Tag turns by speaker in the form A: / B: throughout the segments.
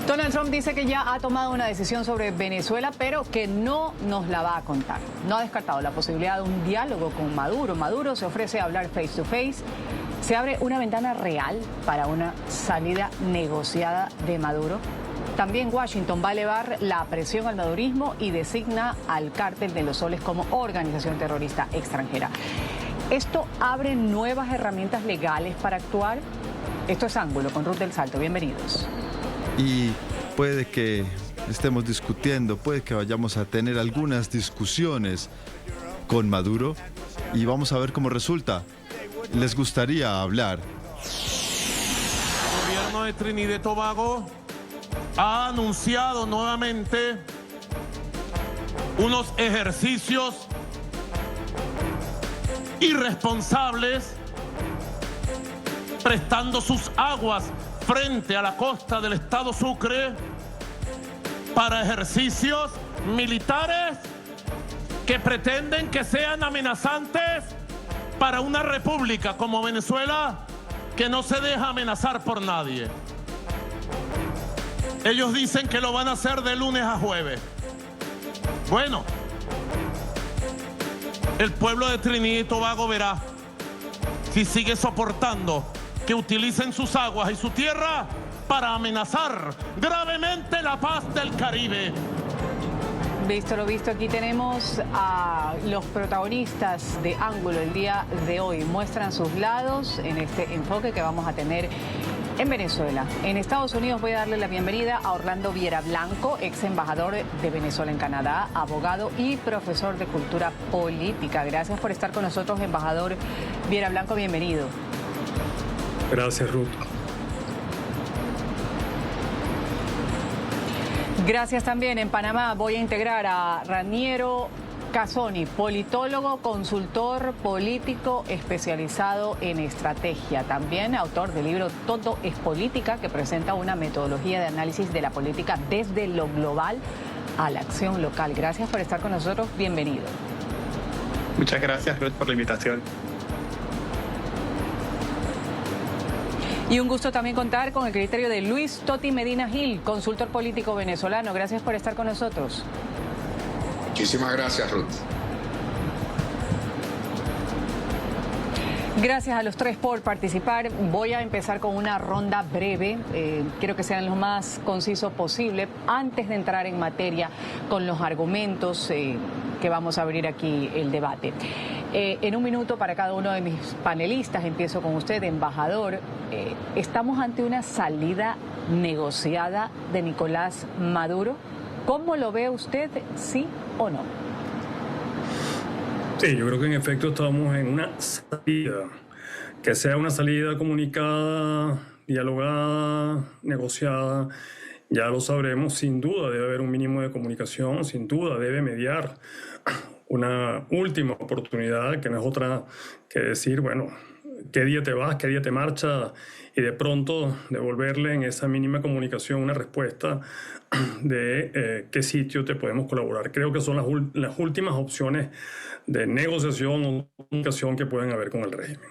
A: Donald Trump dice que ya ha tomado una decisión sobre Venezuela, pero que no nos la va a contar. No ha descartado la posibilidad de un diálogo con Maduro. Maduro se ofrece a hablar face to face. Se abre una ventana real para una salida negociada de Maduro. También Washington va a elevar la presión al madurismo y designa al Cártel de los Soles como organización terrorista extranjera. ¿Esto abre nuevas herramientas legales para actuar? Esto es Ángulo con Ruth del Salto. Bienvenidos.
B: Y puede que estemos discutiendo, puede que vayamos a tener algunas discusiones con Maduro y vamos a ver cómo resulta. ¿Les gustaría hablar?
C: El gobierno de Trinidad y Tobago ha anunciado nuevamente unos ejercicios irresponsables prestando sus aguas frente a la costa del estado Sucre para ejercicios militares que pretenden que sean amenazantes para una república como Venezuela que no se deja amenazar por nadie. Ellos dicen que lo van a hacer de lunes a jueves. Bueno, el pueblo de Trinidad y Tobago verá si sigue soportando que utilicen sus aguas y su tierra para amenazar gravemente la paz del Caribe.
A: Visto lo visto, aquí tenemos a los protagonistas de Ángulo el día de hoy. Muestran sus lados en este enfoque que vamos a tener en Venezuela. En Estados Unidos voy a darle la bienvenida a Orlando Viera Blanco, ex embajador de Venezuela en Canadá, abogado y profesor de cultura política. Gracias por estar con nosotros, embajador Viera Blanco, bienvenido.
D: Gracias, Ruth.
A: Gracias también. En Panamá voy a integrar a Raniero Casoni, politólogo, consultor político especializado en estrategia. También autor del libro Todo es Política, que presenta una metodología de análisis de la política desde lo global a la acción local. Gracias por estar con nosotros. Bienvenido.
D: Muchas gracias, Ruth, por la invitación.
A: Y un gusto también contar con el criterio de Luis Toti Medina Gil, consultor político venezolano. Gracias por estar con nosotros.
E: Muchísimas gracias, Ruth.
A: Gracias a los tres por participar. Voy a empezar con una ronda breve. Quiero que sean lo más conciso posible antes de entrar en materia con los argumentos que vamos a abrir aquí el debate. En un minuto para cada uno de mis panelistas, empiezo con usted, embajador. ¿Estamos ante una salida negociada de Nicolás Maduro? ¿Cómo lo ve usted, sí o no?
D: Sí, yo creo que en efecto estamos en una salida, que sea una salida comunicada, dialogada, negociada, ya lo sabremos. Sin duda debe haber un mínimo de comunicación, sin duda debe mediar una última oportunidad, que no es otra que decir, bueno, qué día te vas, qué día te marchas, y de pronto devolverle en esa mínima comunicación una respuesta de qué sitio te podemos colaborar. Creo que son las últimas opciones de negociación o comunicación que pueden haber con el régimen.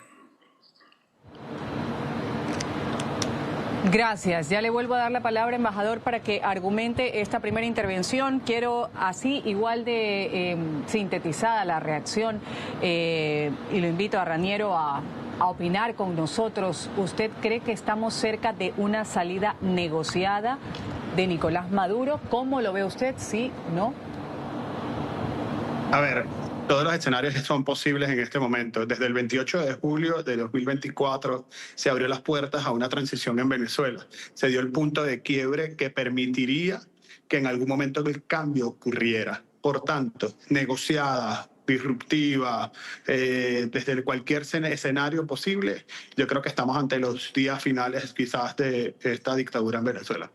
A: Gracias. Ya le vuelvo a dar la palabra, embajador, para que argumente esta primera intervención. Quiero así igual de sintetizada la reacción y lo invito a Raniero a opinar con nosotros. ¿Usted cree que estamos cerca de una salida negociada de Nicolás Maduro? ¿Cómo lo ve usted? ¿Sí? ¿No?
F: A ver, todos los escenarios son posibles en este momento. Desde el 28 de julio de 2024 se abrió las puertas a una transición en Venezuela. Se dio el punto de quiebre que permitiría que en algún momento el cambio ocurriera. Por tanto, negociada, disruptiva, desde cualquier escenario posible, yo creo que estamos ante los días finales quizás de esta dictadura en Venezuela.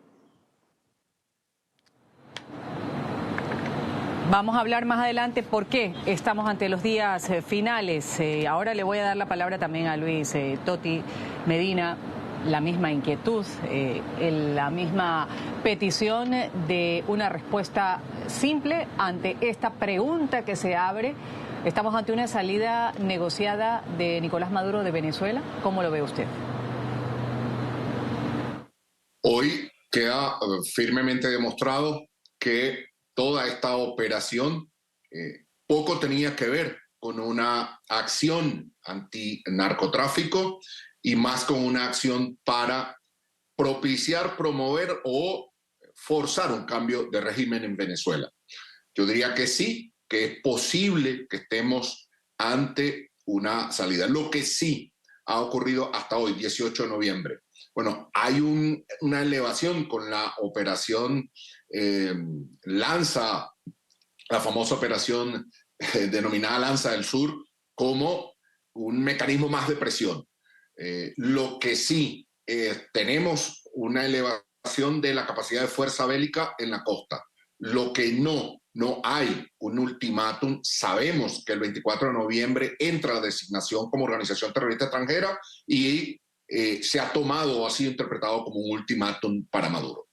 A: Vamos a hablar más adelante por qué estamos ante los días finales. Ahora le voy a dar la palabra también a Luis Toti Medina. La misma inquietud, la misma petición de una respuesta simple ante esta pregunta que se abre. ¿Estamos ante una salida negociada de Nicolás Maduro de Venezuela? ¿Cómo lo ve usted?
E: Hoy queda firmemente demostrado que toda esta operación poco tenía que ver con una acción antinarcotráfico y más con una acción para propiciar, promover o forzar un cambio de régimen en Venezuela. Yo diría que sí, que es posible que estemos ante una salida. Lo que sí ha ocurrido hasta hoy, 18 de noviembre. Bueno, hay una elevación con la operación Lanza, la famosa operación denominada Lanza del Sur, como un mecanismo más de presión. Lo que sí, tenemos una elevación de la capacidad de fuerza bélica en la costa. Lo que no hay un ultimátum. Sabemos que el 24 de noviembre entra la designación como organización terrorista extranjera y se ha tomado o ha sido interpretado como un ultimátum para Maduro.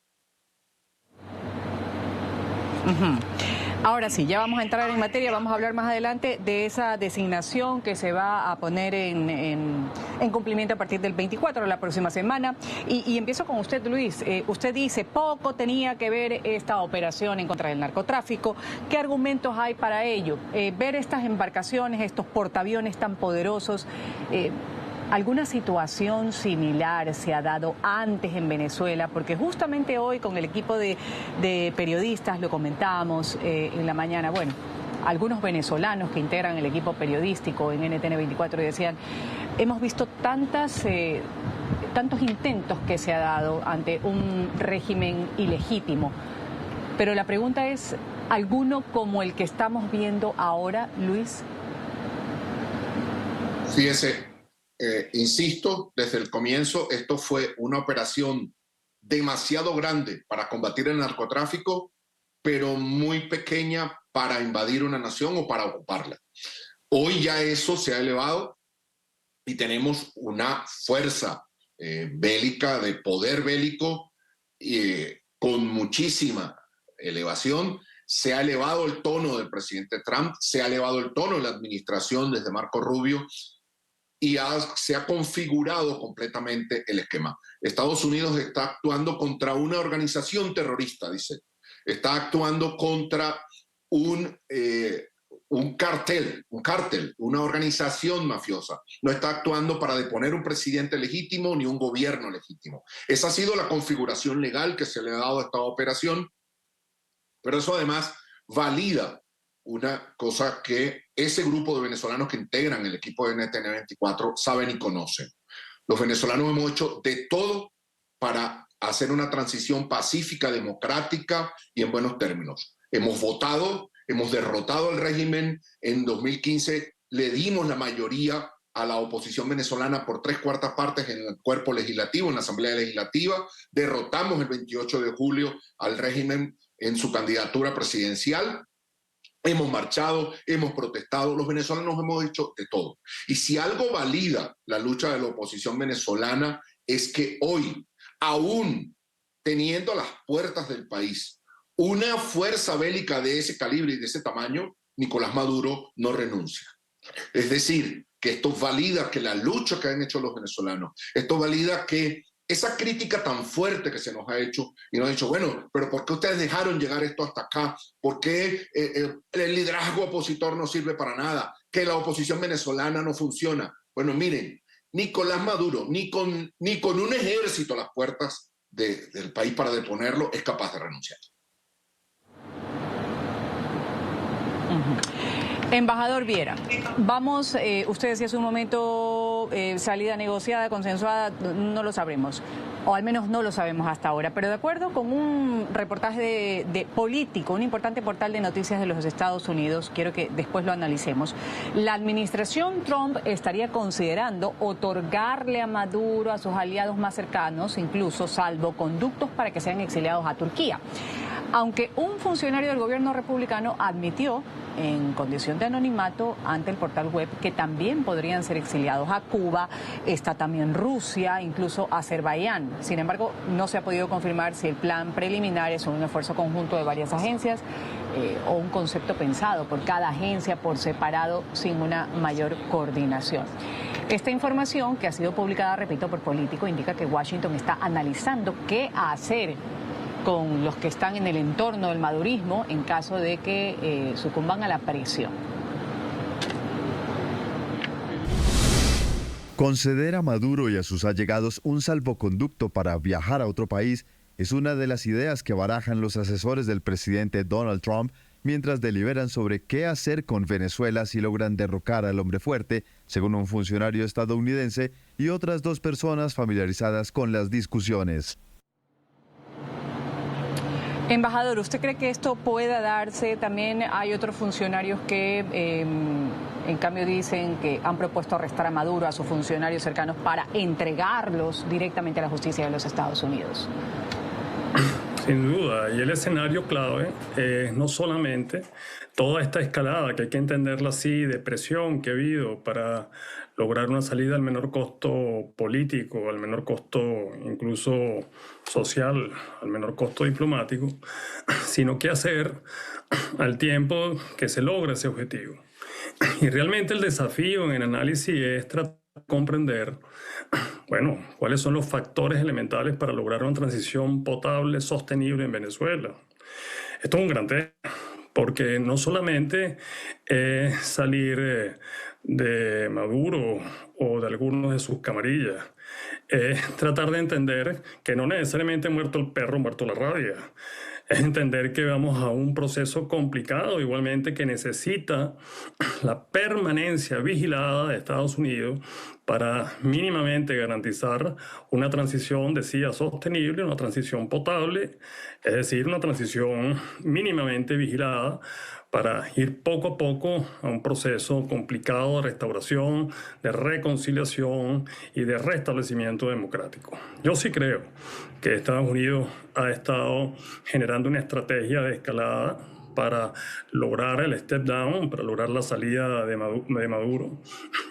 A: Ahora sí, ya vamos a entrar en materia, vamos a hablar más adelante de esa designación que se va a poner en cumplimiento a partir del 24 de la próxima semana. Y empiezo con usted, Luis. Usted dice, poco tenía que ver esta operación en contra del narcotráfico. ¿Qué argumentos hay para ello? Ver estas embarcaciones, estos portaaviones tan poderosos, ¿alguna situación similar se ha dado antes en Venezuela? Porque justamente hoy con el equipo de periodistas lo comentábamos en la mañana, bueno, algunos venezolanos que integran el equipo periodístico en NTN 24 decían, hemos visto tantos intentos que se ha dado ante un régimen ilegítimo, pero la pregunta es, ¿alguno como el que estamos viendo ahora, Luis?
E: Fíjese. Insisto, desde el comienzo, esto fue una operación demasiado grande para combatir el narcotráfico, pero muy pequeña para invadir una nación o para ocuparla. Hoy ya eso se ha elevado y tenemos una fuerza bélica, de poder bélico, con muchísima elevación. Se ha elevado el tono del presidente Trump, se ha elevado el tono de la administración desde Marco Rubio, y se ha configurado completamente el esquema. Estados Unidos está actuando contra una organización terrorista, dice. Está actuando contra un cártel, una organización mafiosa. No está actuando para deponer un presidente legítimo ni un gobierno legítimo. Esa ha sido la configuración legal que se le ha dado a esta operación, pero eso además valida una cosa que ese grupo de venezolanos que integran el equipo de NTN 24 saben y conocen. Los venezolanos hemos hecho de todo para hacer una transición pacífica, democrática y en buenos términos. Hemos votado, hemos derrotado al régimen. En 2015 le dimos la mayoría a la oposición venezolana por 3/4 partes en el cuerpo legislativo, en la Asamblea Legislativa. Derrotamos el 28 de julio al régimen en su candidatura presidencial. Hemos marchado, hemos protestado, los venezolanos hemos hecho de todo. Y si algo valida la lucha de la oposición venezolana es que hoy, aún teniendo a las puertas del país una fuerza bélica de ese calibre y de ese tamaño, Nicolás Maduro no renuncia. Es decir, que esto valida que la lucha que han hecho los venezolanos, esto valida que esa crítica tan fuerte que se nos ha hecho, y nos ha dicho, bueno, pero ¿por qué ustedes dejaron llegar esto hasta acá? ¿Por qué el liderazgo opositor no sirve para nada? ¿Que la oposición venezolana no funciona? Bueno, miren, Nicolás Maduro, ni con un ejército a las puertas del país para deponerlo, es capaz de renunciar.
A: Embajador Viera, vamos, usted decía hace un momento, salida negociada, consensuada, no lo sabremos, o al menos no lo sabemos hasta ahora, pero de acuerdo con un reportaje de Político, un importante portal de noticias de los Estados Unidos, quiero que después lo analicemos, la administración Trump estaría considerando otorgarle a Maduro, a sus aliados más cercanos, incluso salvoconductos para que sean exiliados a Turquía. aunque un funcionario del gobierno republicano admitió en condición de anonimato ante el portal web que también podrían ser exiliados a Cuba, está también Rusia, incluso Azerbaiyán. Sin embargo, no se ha podido confirmar si el plan preliminar es un esfuerzo conjunto de varias agencias o un concepto pensado por cada agencia por separado sin una mayor coordinación. Esta información, que ha sido publicada, repito, por Político, indica que Washington está analizando qué hacer con los que están en el entorno del madurismo en caso de que sucumban a la presión.
B: Conceder a Maduro y a sus allegados un salvoconducto para viajar a otro país es una de las ideas que barajan los asesores del presidente Donald Trump mientras deliberan sobre qué hacer con Venezuela si logran derrocar al hombre fuerte, según un funcionario estadounidense y otras 2 personas familiarizadas con las discusiones.
A: Embajador, ¿usted cree que esto pueda darse? También hay otros funcionarios que, en cambio, dicen que han propuesto arrestar a Maduro, a sus funcionarios cercanos, para entregarlos directamente a la justicia de los Estados Unidos.
D: Sin duda, y el escenario clave es no solamente toda esta escalada, que hay que entenderla así, de presión que ha habido para lograr una salida al menor costo político, al menor costo incluso social, al menor costo diplomático, sino qué hacer al tiempo que se logra ese objetivo. Y realmente el desafío en el análisis es tratar de comprender, bueno, cuáles son los factores elementales para lograr una transición potable, sostenible en Venezuela. Esto es un gran tema, porque no solamente es salir de Maduro o de algunos de sus camarillas, es tratar de entender que no necesariamente muerto el perro, muerto la rabia. Es entender que vamos a un proceso complicado, igualmente que necesita la permanencia vigilada de Estados Unidos para mínimamente garantizar una transición, decía, sostenible, una transición potable, es decir, una transición mínimamente vigilada para ir poco a poco a un proceso complicado de restauración, de reconciliación y de restablecimiento democrático. Yo sí creo que Estados Unidos ha estado generando una estrategia de escalada para lograr el step down, para lograr la salida de Maduro.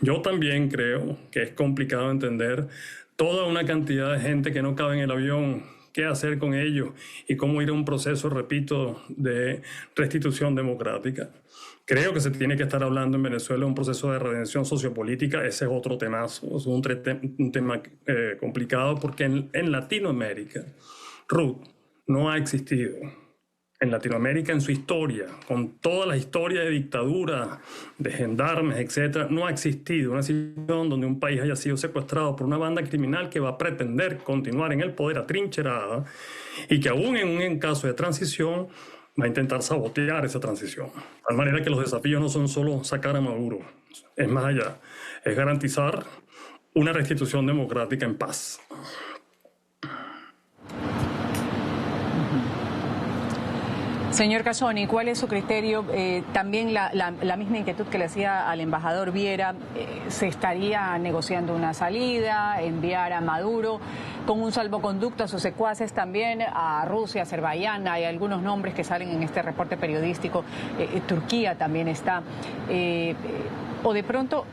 D: Yo también creo que es complicado entender toda una cantidad de gente que no cabe en el avión, qué hacer con ellos y cómo ir a un proceso, repito, de restitución democrática. Creo que se tiene que estar hablando en Venezuela de un proceso de redención sociopolítica. Ese es otro temazo, es un tema complicado porque en Latinoamérica, Ruth, no ha existido. En Latinoamérica, en su historia, con toda la historia de dictadura, de gendarmes, etc., no ha existido una situación donde un país haya sido secuestrado por una banda criminal que va a pretender continuar en el poder atrincherada y que aún en un caso de transición va a intentar sabotear esa transición. De manera que los desafíos no son solo sacar a Maduro, es más allá, es garantizar una restitución democrática en paz.
A: Señor Casoni, ¿cuál es su criterio? También la misma inquietud que le hacía al embajador Viera, ¿se estaría negociando una salida, enviar a Maduro con un salvoconducto a sus secuaces también, a Rusia, Azerbaiyán? Hay algunos nombres que salen en este reporte periodístico, Turquía también está, o de pronto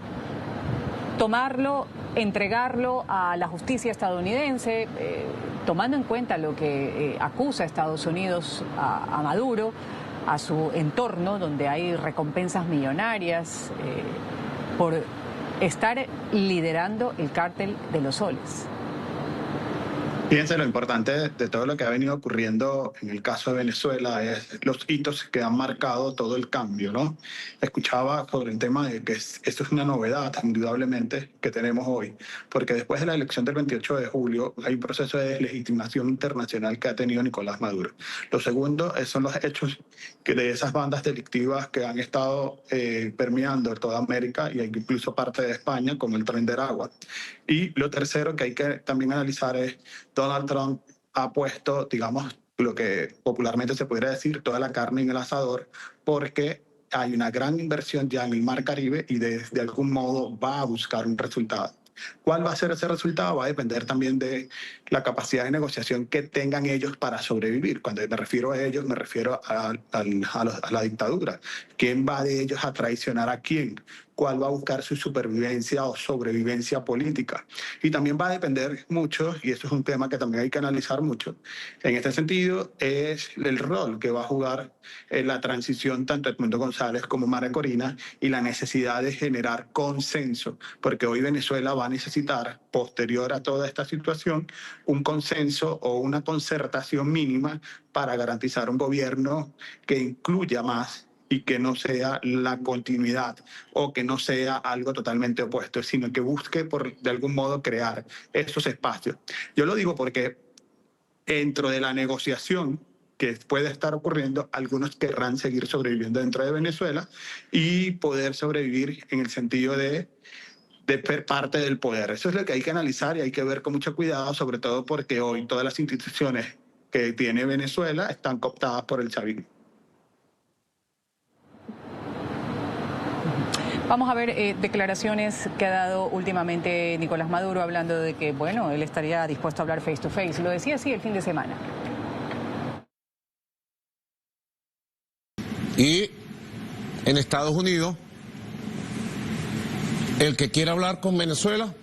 A: tomarlo, entregarlo a la justicia estadounidense, tomando en cuenta lo que acusa Estados Unidos a Maduro, a su entorno, donde hay recompensas millonarias por estar liderando el cártel de los soles.
F: Fíjense, lo importante de todo lo que ha venido ocurriendo en el caso de Venezuela es los hitos que han marcado todo el cambio, ¿no? Escuchaba sobre el tema de que esto es una novedad, indudablemente, que tenemos hoy, porque después de la elección del 28 de julio hay un proceso de deslegitimación internacional que ha tenido Nicolás Maduro. Lo segundo son los hechos de esas bandas delictivas que han estado permeando toda América y incluso parte de España, como el Tren de Aragua. Y lo tercero que hay que también analizar es Donald Trump ha puesto, digamos, lo que popularmente se podría decir, toda la carne en el asador, porque hay una gran inversión ya en el Mar Caribe y de algún modo va a buscar un resultado. ¿Cuál va a ser ese resultado? Va a depender también de la capacidad de negociación que tengan ellos para sobrevivir. Cuando me refiero a ellos, me refiero a la dictadura. ¿Quién va de ellos a traicionar a quién? ¿Cuál va a buscar su supervivencia o sobrevivencia política? Y también va a depender mucho, y eso es un tema que también hay que analizar mucho, en este sentido, es el rol que va a jugar en la transición tanto Edmundo González como María Corina y la necesidad de generar consenso, porque hoy Venezuela va a necesitar, posterior a toda esta situación, un consenso o una concertación mínima para garantizar un gobierno que incluya más y que no sea la continuidad o que no sea algo totalmente opuesto, sino que busque de algún modo crear esos espacios. Yo lo digo porque dentro de la negociación que puede estar ocurriendo, algunos querrán seguir sobreviviendo dentro de Venezuela y poder sobrevivir en el sentido de ser parte del poder. Eso es lo que hay que analizar y hay que ver con mucho cuidado, sobre todo porque hoy todas las instituciones que tiene Venezuela están cooptadas por el chavismo.
A: Vamos a ver declaraciones que ha dado últimamente Nicolás Maduro hablando de que, bueno, él estaría dispuesto a hablar face to face. Lo decía así el fin de semana.
G: Y en Estados Unidos, el que quiera hablar con Venezuela,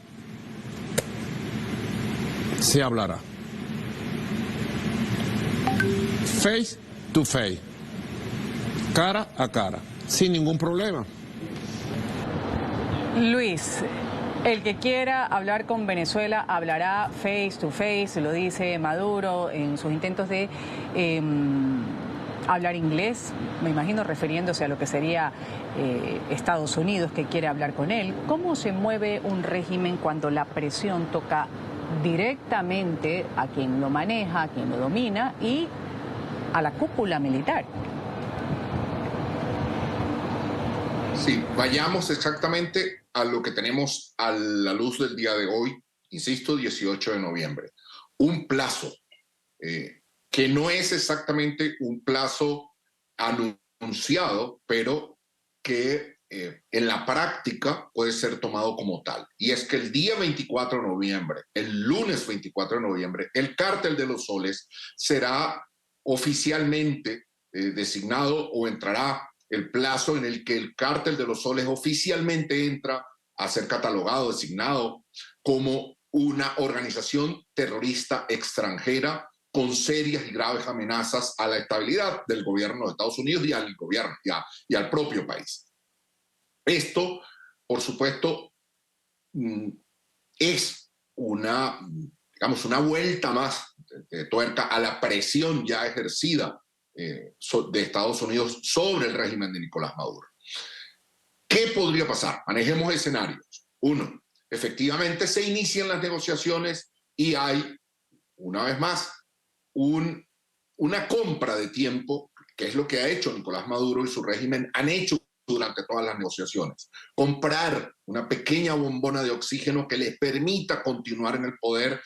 G: se hablará. Face to face. Cara a cara, sin ningún problema.
A: Luis, el que quiera hablar con Venezuela hablará face to face, lo dice Maduro en sus intentos de hablar inglés, me imagino refiriéndose a lo que sería Estados Unidos, que quiere hablar con él. ¿Cómo se mueve un régimen cuando la presión toca directamente a quien lo maneja, a quien lo domina y a la cúpula militar?
E: Sí, vayamos exactamente a lo que tenemos a la luz del día de hoy, insisto, 18 de noviembre. Un plazo que no es exactamente un plazo anunciado, pero que en la práctica puede ser tomado como tal. Y es que el día 24 de noviembre, el lunes 24 de noviembre, el Cártel de los Soles será oficialmente designado o entrará el plazo en el que el Cártel de los Soles oficialmente entra a ser catalogado, designado como una organización terrorista extranjera con serias y graves amenazas a la estabilidad del gobierno de Estados Unidos y al gobierno y al propio país. Esto, por supuesto, es una vuelta más de tuerca a la presión ya ejercida de Estados Unidos sobre el régimen de Nicolás Maduro. ¿Qué podría pasar? Manejemos escenarios. Uno, efectivamente se inician las negociaciones y hay, una vez más, una compra de tiempo, que es lo que ha hecho Nicolás Maduro y su régimen han hecho durante todas las negociaciones. Comprar una pequeña bombona de oxígeno que les permita continuar en el poder,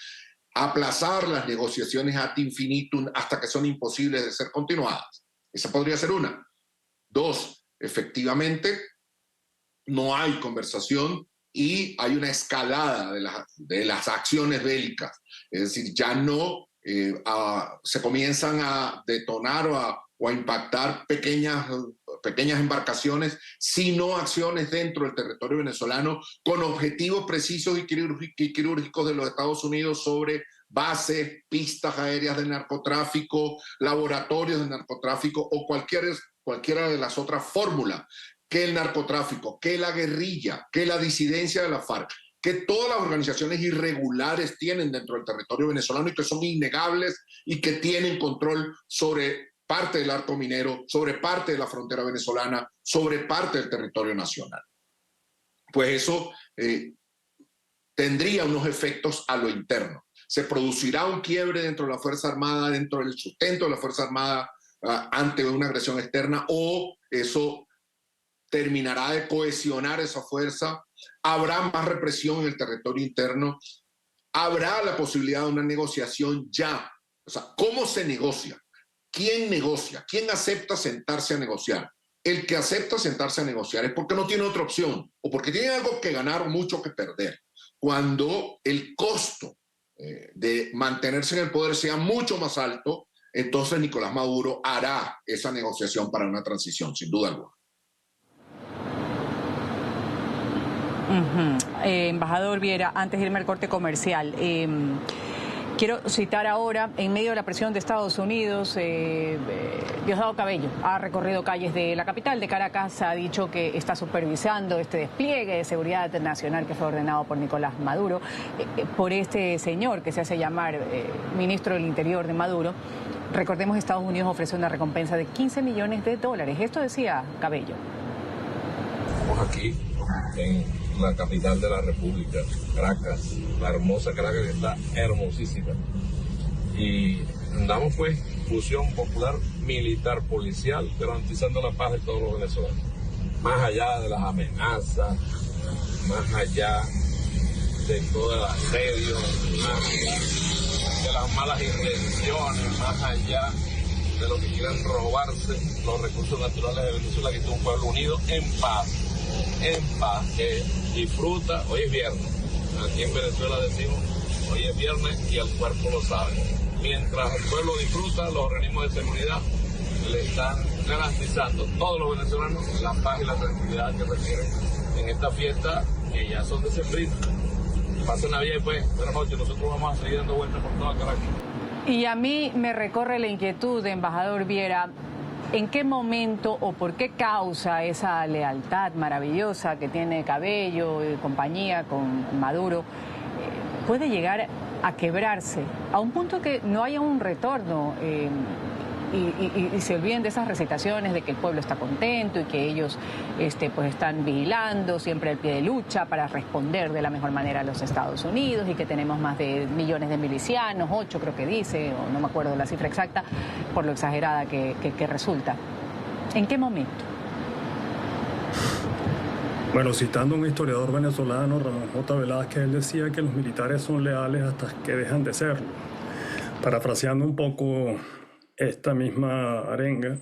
E: aplazar las negociaciones ad infinitum hasta que son imposibles de ser continuadas. Esa podría ser una. Dos, efectivamente, no hay conversación y hay una escalada de las acciones bélicas. Es decir, ya no se comienzan a detonar o a impactar pequeñas embarcaciones, sino acciones dentro del territorio venezolano con objetivos precisos y quirúrgicos de los Estados Unidos sobre bases, pistas aéreas de narcotráfico, laboratorios de narcotráfico o cualquiera de las otras fórmulas que el narcotráfico, que la guerrilla, que la disidencia de la FARC, que todas las organizaciones irregulares tienen dentro del territorio venezolano y que son innegables y que tienen control sobre parte del arco minero, sobre parte de la frontera venezolana, sobre parte del territorio nacional. Pues eso tendría unos efectos a lo interno. Se producirá un quiebre dentro de la Fuerza Armada, dentro del sustento de la Fuerza Armada ante una agresión externa, o eso terminará de cohesionar esa fuerza, habrá más represión en el territorio interno, habrá la posibilidad de una negociación ya. O sea, ¿cómo se negocia? ¿Quién negocia? ¿Quién acepta sentarse a negociar? El que acepta sentarse a negociar es porque no tiene otra opción o porque tiene algo que ganar o mucho que perder. cuando el costo de mantenerse en el poder sea mucho más alto, entonces Nicolás Maduro hará esa negociación para una transición, sin duda alguna.
A: Embajador Viera, antes de irme al corte comercial, quiero citar ahora, en medio de la presión de Estados Unidos, Diosdado Cabello ha recorrido calles de la capital de Caracas, ha dicho que está supervisando este despliegue de seguridad nacional que fue ordenado por Nicolás Maduro, por este señor que se hace llamar ministro del Interior de Maduro. Recordemos, Estados Unidos ofreció una recompensa de $15 millones. Esto decía Cabello.
H: Estamos aquí en la capital de la República, Caracas, la hermosa Caracas, que está hermosísima. Y damos pues fusión popular, militar, policial, garantizando la paz de todos los venezolanos. Más allá de las amenazas, más allá de todo el asedio, más allá de las malas intenciones, más allá de lo que quieran robarse los recursos naturales de Venezuela, que es un pueblo unido en paz, que disfruta. Hoy es viernes, aquí en Venezuela decimos hoy es viernes y el cuerpo lo sabe. Mientras el pueblo disfruta, los organismos de seguridad le están garantizando a todos los venezolanos la paz y la tranquilidad que requieren en esta fiesta, que ya son decembrinas. Pasen Navidad y pues, buenas noches, nosotros vamos a seguir dando vueltas por toda Caracas.
A: Y a mí me recorre la inquietud, embajador Viera, ¿en qué momento o por qué causa esa lealtad maravillosa que tiene Cabello y compañía con Maduro puede llegar a quebrarse a un punto que no haya un retorno y se olviden de esas recitaciones de que el pueblo está contento y que ellos pues están vigilando siempre al pie de lucha para responder de la mejor manera a los Estados Unidos y que tenemos más de millones de milicianos, 8 creo que dice, o no me acuerdo la cifra exacta, por lo exagerada que resulta? ¿En qué momento?
D: Bueno, citando a un historiador venezolano, Ramón J. Velázquez, él decía que los militares son leales hasta que dejan de serlo. Parafraseando un poco esta misma arenga,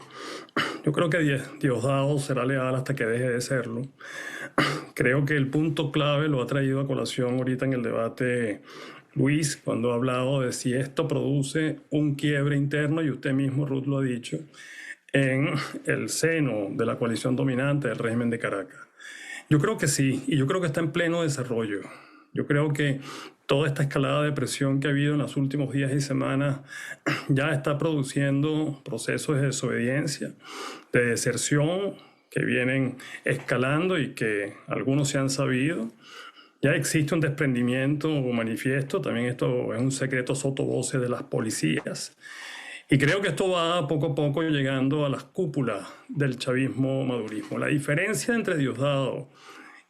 D: yo creo que Diosdado será leal hasta que deje de serlo. Creo que el punto clave lo ha traído a colación ahorita en el debate Luis, cuando ha hablado de si esto produce un quiebre interno, y usted mismo, Ruth, lo ha dicho, en el seno de la coalición dominante del régimen de Caracas. Yo creo que sí, y yo creo que está en pleno desarrollo. Yo creo que toda esta escalada de presión que ha habido en los últimos días y semanas ya está produciendo procesos de desobediencia, de deserción, que vienen escalando y que algunos se han sabido. Ya existe un desprendimiento manifiesto, también esto es un secreto sotavoce de las policías. Y creo que esto va poco a poco llegando a las cúpulas del chavismo-madurismo. La diferencia entre Diosdado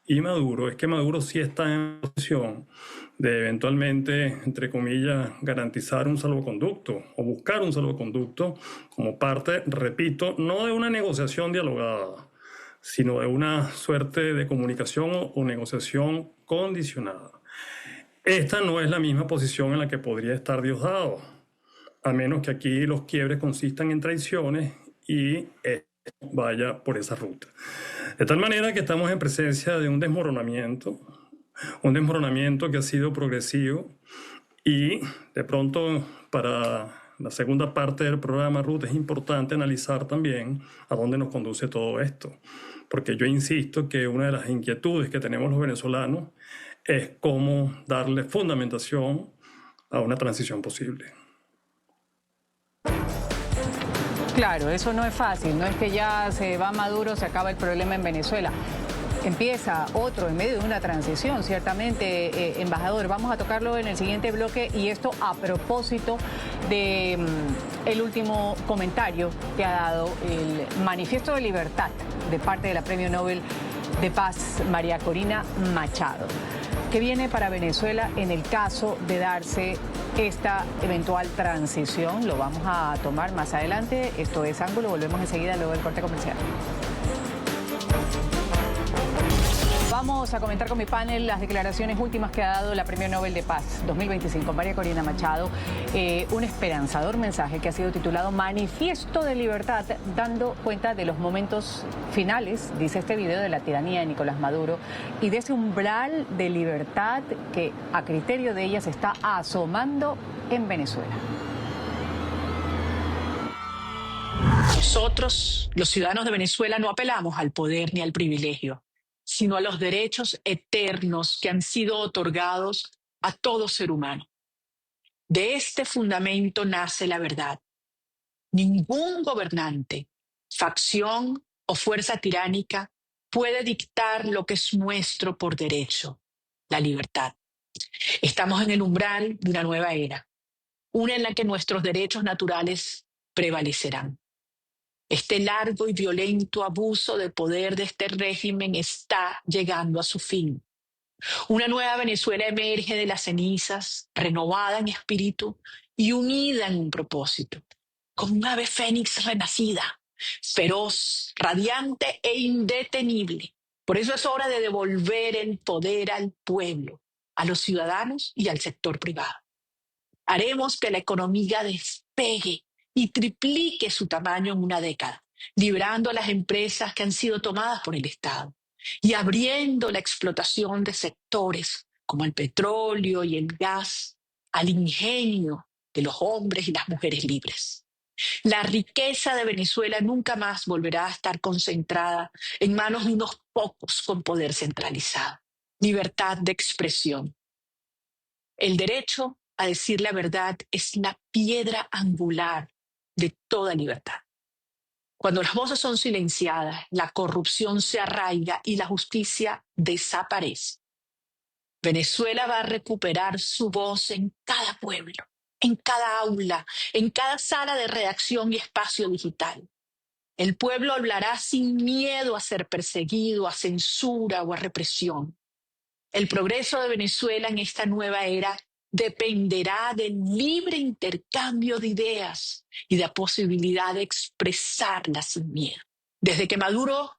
D: y Maduro es que Maduro sí está en posición de eventualmente, entre comillas, garantizar un salvoconducto o buscar un salvoconducto como parte, repito, no de una negociación dialogada, sino de una suerte de comunicación o negociación condicionada. Esta no es la misma posición en la que podría estar Diosdado, a menos que aquí los quiebres consistan en traiciones y vaya por esa ruta. De tal manera que estamos en presencia de un desmoronamiento que ha sido progresivo, y de pronto para la segunda parte del programa, Ruth, es importante analizar también a dónde nos conduce todo esto, porque yo insisto que una de las inquietudes que tenemos los venezolanos es cómo darle fundamentación a una transición posible.
A: Claro, eso no es fácil, no es que ya se va Maduro, se acaba el problema en Venezuela. Empieza otro en medio de una transición, ciertamente, embajador. Vamos a tocarlo en el siguiente bloque, y esto a propósito de el último comentario que ha dado el Manifiesto de Libertad de parte de la Premio Nobel de Paz María Corina Machado. ¿Qué viene para Venezuela en el caso de darse esta eventual transición? Lo vamos a tomar más adelante. Esto es Ángulo, volvemos enseguida luego del corte comercial. Vamos a comentar con mi panel las declaraciones últimas que ha dado la Premio Nobel de Paz 2025, María Corina Machado. Un esperanzador mensaje que ha sido titulado Manifiesto de Libertad, dando cuenta de los momentos finales, dice este video, de la tiranía de Nicolás Maduro y de ese umbral de libertad que, a criterio de ella, se está asomando en Venezuela.
I: Nosotros, los ciudadanos de Venezuela, no apelamos al poder ni al privilegio, sino a los derechos eternos que han sido otorgados a todo ser humano. De este fundamento nace la verdad. Ningún gobernante, facción o fuerza tiránica puede dictar lo que es nuestro por derecho, la libertad. Estamos en el umbral de una nueva era, una en la que nuestros derechos naturales prevalecerán. Este largo y violento abuso de poder de este régimen está llegando a su fin. Una nueva Venezuela emerge de las cenizas, renovada en espíritu y unida en un propósito, como un ave fénix renacida, feroz, radiante e indetenible. Por eso es hora de devolver el poder al pueblo, a los ciudadanos y al sector privado. Haremos que la economía despegue y triplique su tamaño en una década, liberando a las empresas que han sido tomadas por el Estado y abriendo la explotación de sectores como el petróleo y el gas al ingenio de los hombres y las mujeres libres. La riqueza de Venezuela nunca más volverá a estar concentrada en manos de unos pocos con poder centralizado. Libertad de expresión. El derecho a decir la verdad es la piedra angular de toda libertad. Cuando las voces son silenciadas, la corrupción se arraiga y la justicia desaparece. Venezuela va a recuperar su voz en cada pueblo, en cada aula, en cada sala de redacción y espacio digital. El pueblo hablará sin miedo a ser perseguido, a censura o a represión. El progreso de Venezuela en esta nueva era dependerá del libre intercambio de ideas y de la posibilidad de expresarlas sin miedo. Desde que Maduro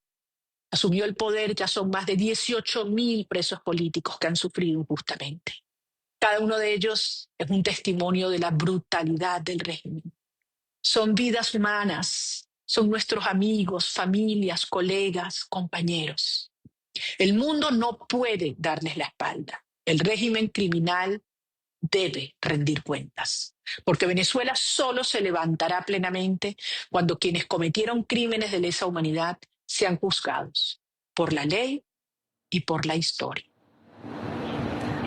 I: asumió el poder, ya son más de 18.000 presos políticos que han sufrido injustamente. Cada uno de ellos es un testimonio de la brutalidad del régimen. Son vidas humanas, son nuestros amigos, familias, colegas, compañeros. El mundo no puede darles la espalda. El régimen criminal debe rendir cuentas, porque Venezuela solo se levantará plenamente cuando quienes cometieron crímenes de lesa humanidad sean juzgados por la ley y por la historia.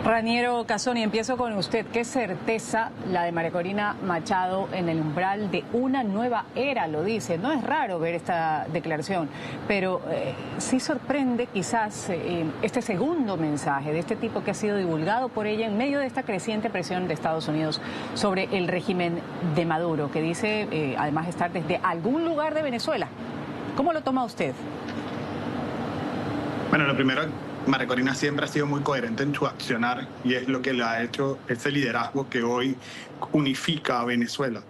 A: Raniero Casoni, empiezo con usted. ¿Qué certeza la de María Corina Machado en el umbral de una nueva era? Lo dice. No es raro ver esta declaración, pero sí sorprende quizás este segundo mensaje de este tipo que ha sido divulgado por ella en medio de esta creciente presión de Estados Unidos sobre el régimen de Maduro, que dice además estar desde algún lugar de Venezuela. ¿Cómo lo toma usted?
F: Bueno, lo primero, María Corina siempre ha sido muy coherente en su accionar y es lo que le ha hecho ese liderazgo que hoy unifica a Venezuela.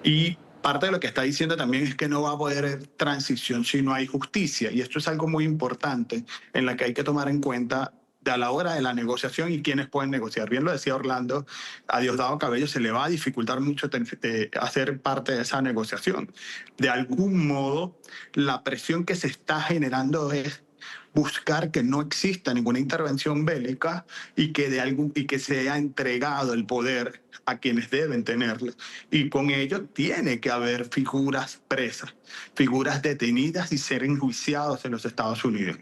F: Y parte de lo que está diciendo también es que no va a poder haber transición si no hay justicia. Y esto es algo muy importante en la que hay que tomar en cuenta a la hora de la negociación y quiénes pueden negociar. Bien lo decía Orlando, a Diosdado Cabello se le va a dificultar mucho hacer parte de esa negociación. De algún modo, la presión que se está generando es buscar que no exista ninguna intervención bélica y que se haya entregado el poder a quienes deben tenerlo. Y con ello tiene que haber figuras presas, figuras detenidas y ser enjuiciados en los Estados Unidos.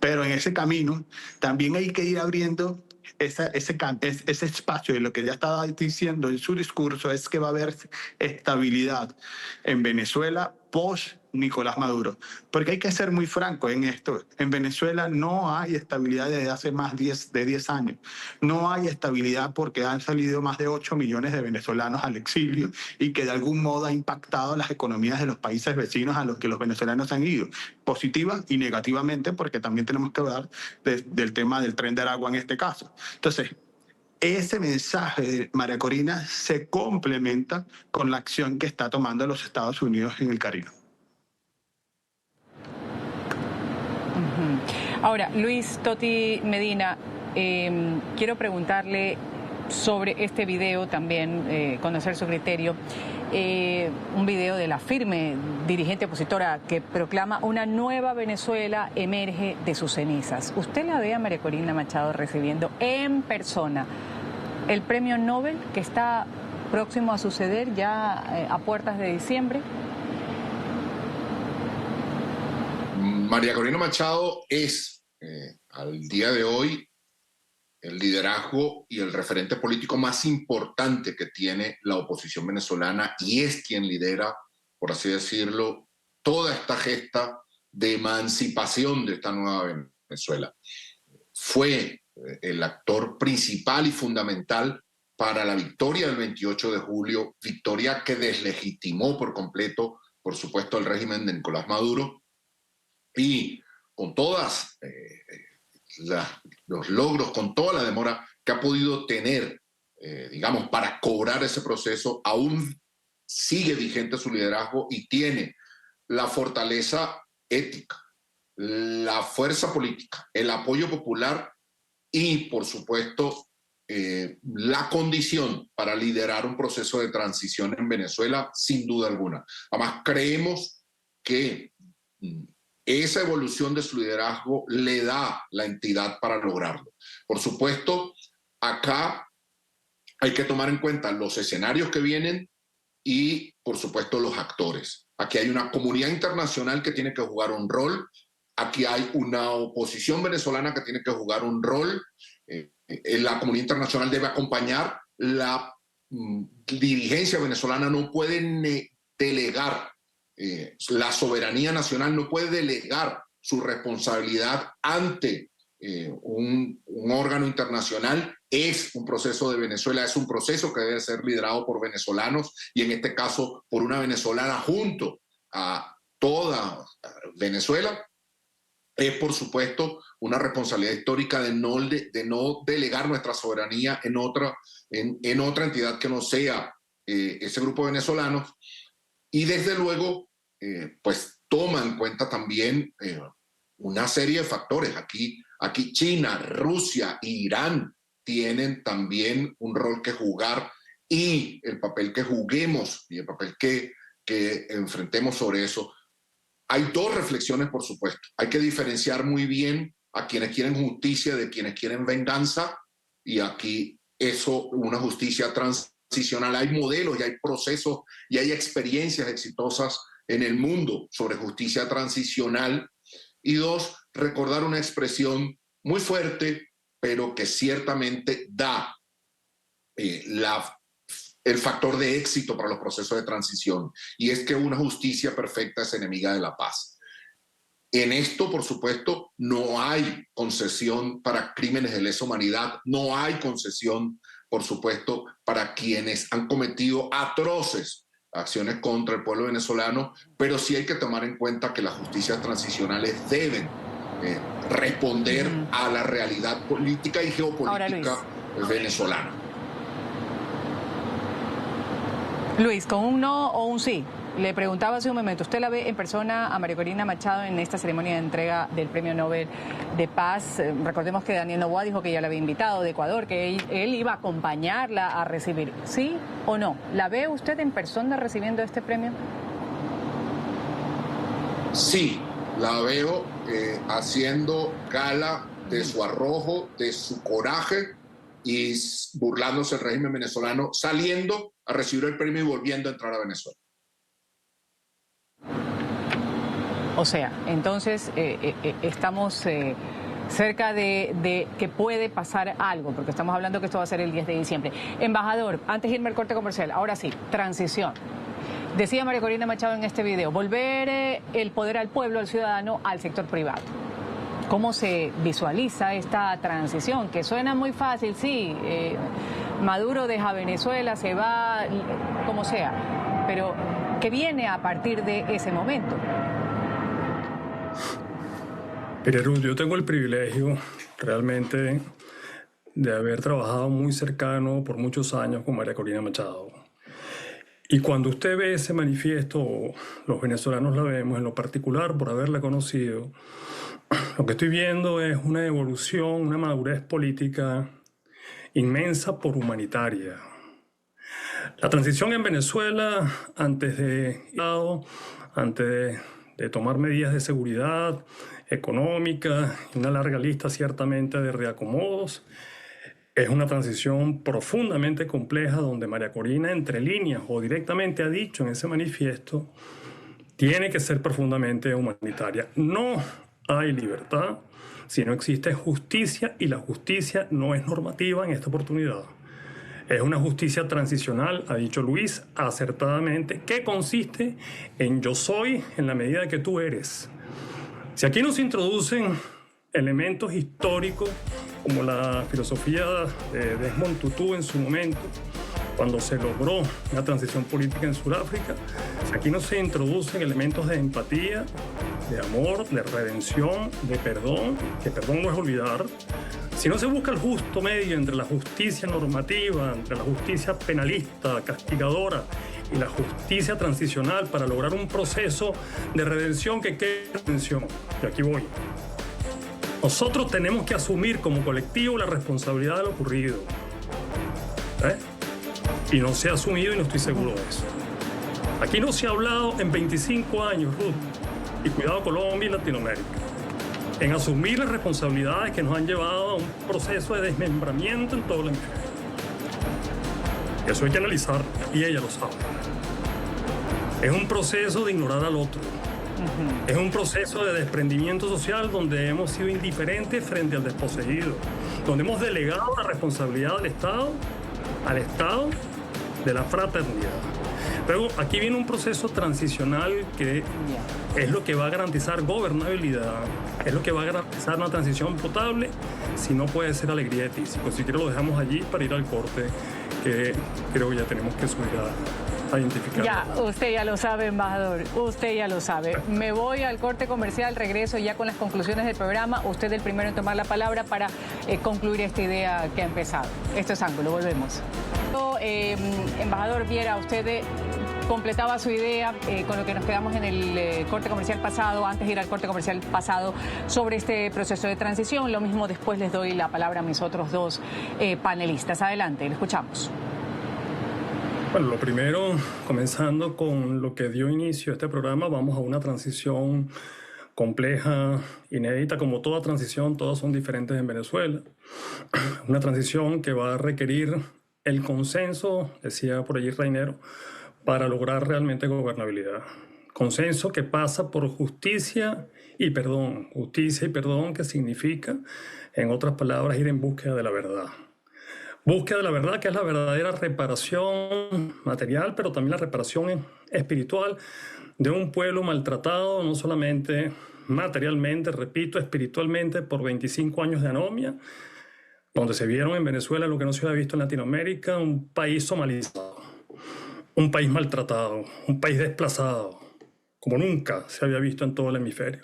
F: Pero en ese camino también hay que ir abriendo ese espacio. Y lo que ella estaba diciendo en su discurso es que va a haber estabilidad en Venezuela post Nicolás Maduro. Porque hay que ser muy franco en esto. En Venezuela no hay estabilidad desde hace más de 10 años. No hay estabilidad porque han salido más de 8 millones de venezolanos al exilio y que de algún modo ha impactado las economías de los países vecinos a los que los venezolanos han ido. Positiva y negativamente, porque también tenemos que hablar del tema del Tren de Aragua en este caso. Entonces, ese mensaje de María Corina se complementa con la acción que está tomando los Estados Unidos en el Caribe.
A: Ahora, Luis Toti Medina, quiero preguntarle sobre este video también, conocer su criterio. Un video de la firme dirigente opositora que proclama una nueva Venezuela emerge de sus cenizas. ¿Usted la ve a María Corina Machado recibiendo en persona el premio Nobel que está próximo a suceder ya a puertas de diciembre?
E: María Corina Machado es, al día de hoy, el liderazgo y el referente político más importante que tiene la oposición venezolana y es quien lidera, por así decirlo, toda esta gesta de emancipación de esta nueva Venezuela. Fue el actor principal y fundamental para la victoria del 28 de julio, victoria que deslegitimó por completo, por supuesto, el régimen de Nicolás Maduro, y con todas los logros, con toda la demora que ha podido tener, digamos, para cobrar ese proceso, aún sigue vigente su liderazgo y tiene la fortaleza ética, la fuerza política, el apoyo popular y, por supuesto, la condición para liderar un proceso de transición en Venezuela, sin duda alguna. Además, creemos que esa evolución de su liderazgo le da la entidad para lograrlo. Por supuesto, acá hay que tomar en cuenta los escenarios que vienen y, por supuesto, los actores. Aquí hay una comunidad internacional que tiene que jugar un rol. Aquí hay una oposición venezolana que tiene que jugar un rol. La comunidad internacional debe acompañar. La dirigencia venezolana no puede delegar. La soberanía nacional no puede delegar su responsabilidad ante un órgano internacional. Es un proceso de Venezuela, es un proceso que debe ser liderado por venezolanos y en este caso por una venezolana junto a toda Venezuela. Es, por supuesto, una responsabilidad histórica de no delegar nuestra soberanía en otra entidad que no sea ese grupo de venezolanos. Y desde luego, pues toma en cuenta también una serie de factores. Aquí China, Rusia e Irán tienen también un rol que jugar y el papel que juguemos y el papel que enfrentemos sobre eso. Hay dos reflexiones, por supuesto. Hay que diferenciar muy bien a quienes quieren justicia de quienes quieren venganza y aquí una justicia transicional. Hay modelos y hay procesos y hay experiencias exitosas en el mundo sobre justicia transicional. Y dos, recordar una expresión muy fuerte, pero que ciertamente da el factor de éxito para los procesos de transición, y es que una justicia perfecta es enemiga de la paz. En esto, por supuesto, no hay concesión para crímenes de lesa humanidad, no hay concesión, por supuesto, para quienes han cometido atroces acciones contra el pueblo venezolano, pero sí hay que tomar en cuenta que las justicias transicionales deben responder a la realidad política y geopolítica venezolana.
A: Luis, ¿con un no o un sí? Le preguntaba hace un momento, ¿usted la ve en persona a María Corina Machado en esta ceremonia de entrega del Premio Nobel de Paz? Recordemos que Daniel Noboa dijo que ya la había invitado de Ecuador, que él iba a acompañarla a recibir. ¿Sí o no? ¿La ve usted en persona recibiendo este premio?
E: Sí, la veo haciendo gala de su arrojo, de su coraje y burlándose del régimen venezolano, saliendo a recibir el premio y volviendo a entrar a Venezuela.
A: O sea, entonces estamos cerca de que puede pasar algo, porque estamos hablando que esto va a ser el 10 de diciembre. Embajador, antes de irme al corte comercial, ahora sí, transición. Decía María Corina Machado en este video, volver el poder al pueblo, al ciudadano, al sector privado. ¿Cómo se visualiza esta transición? Que suena muy fácil, sí, Maduro deja Venezuela, se va, como sea, pero ¿qué viene a partir de ese momento?
D: Pero yo tengo el privilegio realmente de haber trabajado muy cercano por muchos años con María Corina Machado. Y cuando usted ve ese manifiesto, los venezolanos la vemos en lo particular por haberla conocido, lo que estoy viendo es una evolución, una madurez política inmensa por humanitaria. La transición en Venezuela, antes de tomar medidas de seguridad económica, una larga lista ciertamente de reacomodos, es una transición profundamente compleja donde María Corina, entre líneas o directamente ha dicho en ese manifiesto, tiene que ser profundamente humanitaria. No hay libertad si no existe justicia, y la justicia no es normativa en esta oportunidad. Es una justicia transicional, ha dicho Luis acertadamente, que consiste en yo soy en la medida que tú eres. Si aquí nos introducen elementos históricos como la filosofía de Desmond Tutu en su momento, cuando se logró una transición política en Sudáfrica, si aquí no se introducen elementos de empatía, de amor, de redención, de perdón, que perdón no es olvidar, si no se busca el justo medio entre la justicia normativa, entre la justicia penalista, castigadora, y la justicia transicional para lograr un proceso de redención que quede redención. Y aquí voy. Nosotros tenemos que asumir como colectivo la responsabilidad de lo ocurrido. Y no se ha asumido y no estoy seguro de eso. Aquí no se ha hablado en 25 años, Ruth, y cuidado Colombia y Latinoamérica, en asumir las responsabilidades que nos han llevado a un proceso de desmembramiento en todo el hemisferio. Eso hay que analizar y ella lo sabe. Es un proceso de ignorar al otro. Es un proceso de desprendimiento social donde hemos sido indiferentes frente al desposeído, donde hemos delegado la responsabilidad al Estado de la fraternidad. Luego, aquí viene un proceso transicional que es lo que va a garantizar gobernabilidad, es lo que va a garantizar una transición potable, si no puede ser alegría de tísico. Si quiero lo dejamos allí para ir al corte, que creo que ya tenemos que subir a identificar.
A: Ya, usted ya lo sabe, embajador, usted ya lo sabe. Me voy al corte comercial, regreso ya con las conclusiones del programa. Usted es el primero en tomar la palabra para concluir esta idea que ha empezado. Esto es Ángulo, volvemos. Embajador Viera, usted completaba su idea con lo que nos quedamos en el corte comercial pasado, antes de ir al corte comercial pasado, sobre este proceso de transición. Lo mismo después les doy la palabra a mis otros dos panelistas. Adelante, le escuchamos.
D: Bueno, lo primero, comenzando con lo que dio inicio a este programa, vamos a una transición compleja, inédita, como toda transición, todas son diferentes en Venezuela. Una transición que va a requerir el consenso, decía por allí Reinero, para lograr realmente gobernabilidad. Consenso que pasa por justicia y perdón. Justicia y perdón, que significa, en otras palabras, ir en búsqueda de la verdad. Búsqueda de la verdad, que es la verdadera reparación material, pero también la reparación espiritual de un pueblo maltratado, no solamente materialmente, repito, espiritualmente, por 25 años de anomia, donde se vieron en Venezuela lo que no se había visto en Latinoamérica, un país somalizado, un país maltratado, un país desplazado, como nunca se había visto en todo el hemisferio.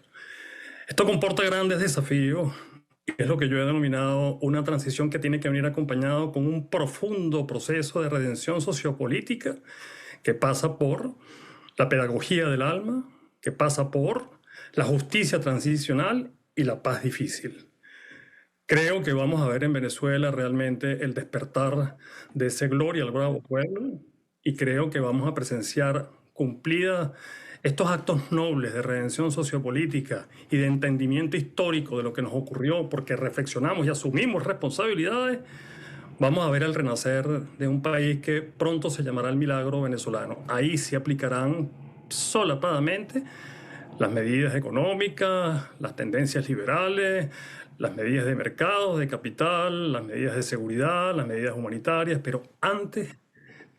D: Esto comporta grandes desafíos, y es lo que yo he denominado una transición que tiene que venir acompañado con un profundo proceso de redención sociopolítica que pasa por la pedagogía del alma, que pasa por la justicia transicional y la paz difícil. Creo que vamos a ver en Venezuela realmente el despertar de ese gloria al bravo pueblo, y creo que vamos a presenciar cumplida estos actos nobles de redención sociopolítica y de entendimiento histórico de lo que nos ocurrió, porque reflexionamos y asumimos responsabilidades. Vamos a ver el renacer de un país que pronto se llamará el milagro venezolano. Ahí se aplicarán solapadamente las medidas económicas, las tendencias liberales, las medidas de mercado, de capital, las medidas de seguridad, las medidas humanitarias, pero antes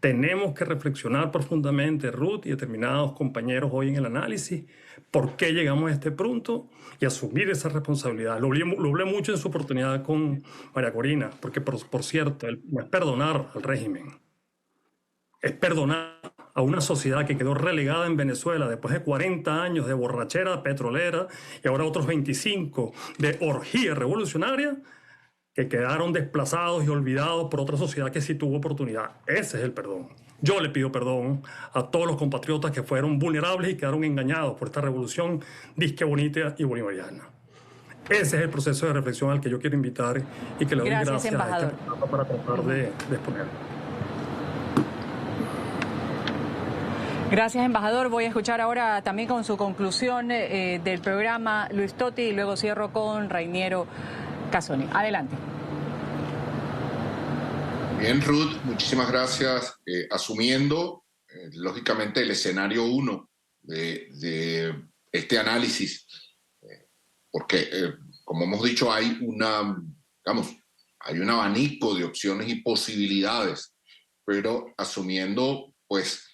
D: tenemos que reflexionar profundamente, Ruth y determinados compañeros hoy en el análisis, por qué llegamos a este punto y asumir esa responsabilidad. Lo hablé mucho en su oportunidad con María Corina, porque por cierto, no es perdonar al régimen, es perdonar a una sociedad que quedó relegada en Venezuela después de 40 años de borrachera petrolera y ahora otros 25 de orgía revolucionaria, que quedaron desplazados y olvidados por otra sociedad que sí tuvo oportunidad. Ese es el perdón. Yo le pido perdón a todos los compatriotas que fueron vulnerables y quedaron engañados por esta revolución disque bonita y bolivariana. Ese es el proceso de reflexión al que yo quiero invitar y que le doy gracias
A: embajador.
D: a este para tratar de exponer.
A: Gracias, embajador. Voy a escuchar ahora también con su conclusión del programa Luis Totti y luego cierro con Rainiero Casoni. Adelante.
E: Bien, Ruth, muchísimas gracias. Asumiendo, lógicamente, el escenario 1 de este análisis, porque, como hemos dicho, hay un abanico de opciones y posibilidades, pero asumiendo, pues,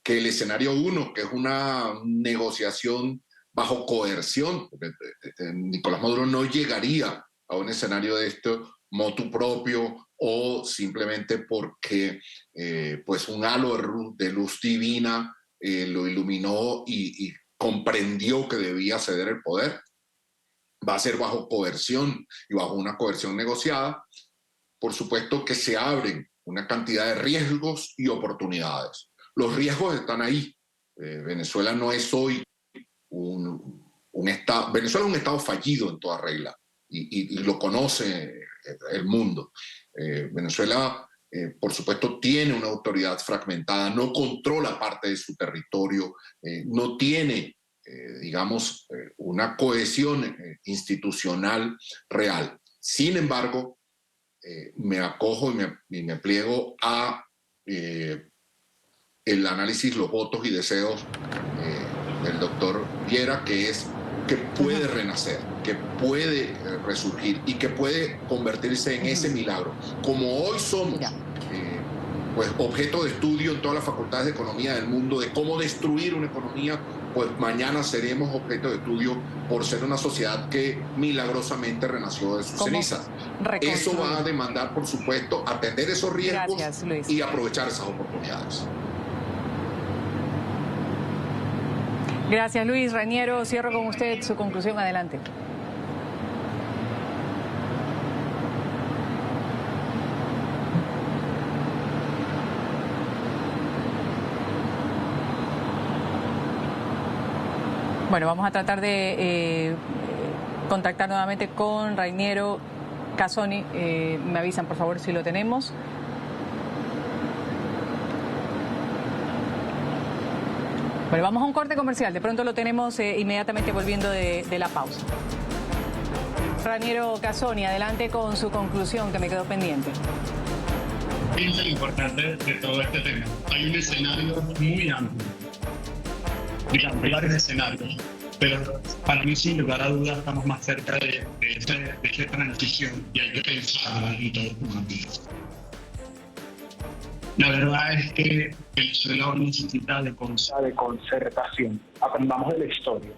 E: que el escenario 1, que es una negociación bajo coerción, porque Nicolás Maduro no llegaría a un escenario de esto motu propio o simplemente porque pues un halo de luz divina lo iluminó y comprendió que debía ceder el poder. Va a ser bajo coerción y bajo una coerción negociada. Por supuesto que se abren una cantidad de riesgos y oportunidades. Los riesgos están ahí. Venezuela no es hoy un Estado. Venezuela es un Estado fallido en toda regla y lo conoce el mundo. Venezuela, por supuesto, tiene una autoridad fragmentada, no controla parte de su territorio, no tiene, digamos, una cohesión institucional real. Sin embargo, me acojo y me pliego a el análisis, los votos y deseos del doctor Viera, que es que puede renacer, que puede resurgir y que puede convertirse en ese milagro. Como hoy somos pues, objeto de estudio en todas las facultades de economía del mundo de cómo destruir una economía, pues mañana seremos objeto de estudio por ser una sociedad que milagrosamente renació de sus cenizas. Eso va a demandar, por supuesto, atender esos riesgos y aprovechar esas oportunidades.
A: Gracias, Luis. Rainiero, cierro con usted su conclusión. Adelante. Bueno, vamos a tratar de contactar nuevamente con Rainiero Casoni. Me avisan, por favor, si lo tenemos. Bueno, vamos a un corte comercial. De pronto lo tenemos inmediatamente volviendo de la pausa. Rainiero Casoni, adelante con su conclusión, que me quedó pendiente.
J: Fíjense lo importante de todo este tema. Hay un escenario muy amplio. Digamos, hay varios escenarios. Pero para mí, sin lugar a dudas, estamos más cerca de esa transición y hay que pensarla en todos los ámbitos. La verdad es que Venezuela necesita de concertación. Aprendamos de la historia.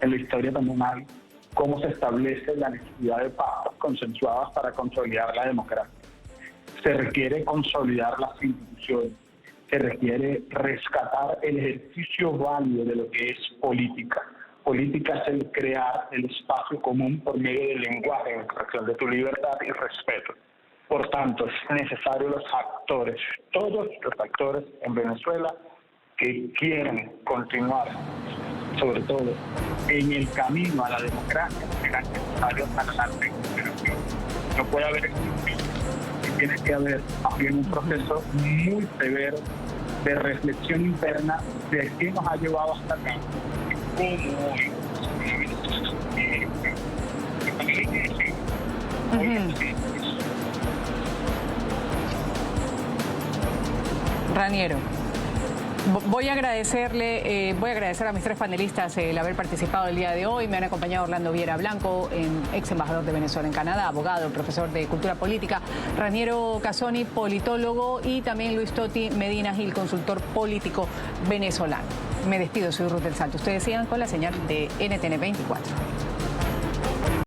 J: En la historia también hay cómo se establece la necesidad de pactos consensuados para consolidar la democracia. Se requiere consolidar las instituciones. Se requiere rescatar el ejercicio válido de lo que es política. Política es el crear el espacio común por medio del lenguaje, en expresión de tu libertad y respeto. Por tanto, es necesario los actores, todos los actores en Venezuela que quieren continuar, sobre todo en el camino a la democracia, serán necesarios para la recuperación. No puede haber exclusión, tiene que haber también un proceso muy severo de reflexión interna de qué nos ha llevado hasta acá, cómo hoy
A: Rainiero, voy a agradecer a mis tres panelistas el haber participado el día de hoy. Me han acompañado Orlando Viera Blanco, ex embajador de Venezuela en Canadá, abogado, profesor de cultura política, Rainiero Casoni, politólogo, y también Luis Totti Medina Gil, consultor político venezolano. Me despido, soy Ruth del Santo. Ustedes sigan con la señal de NTN 24.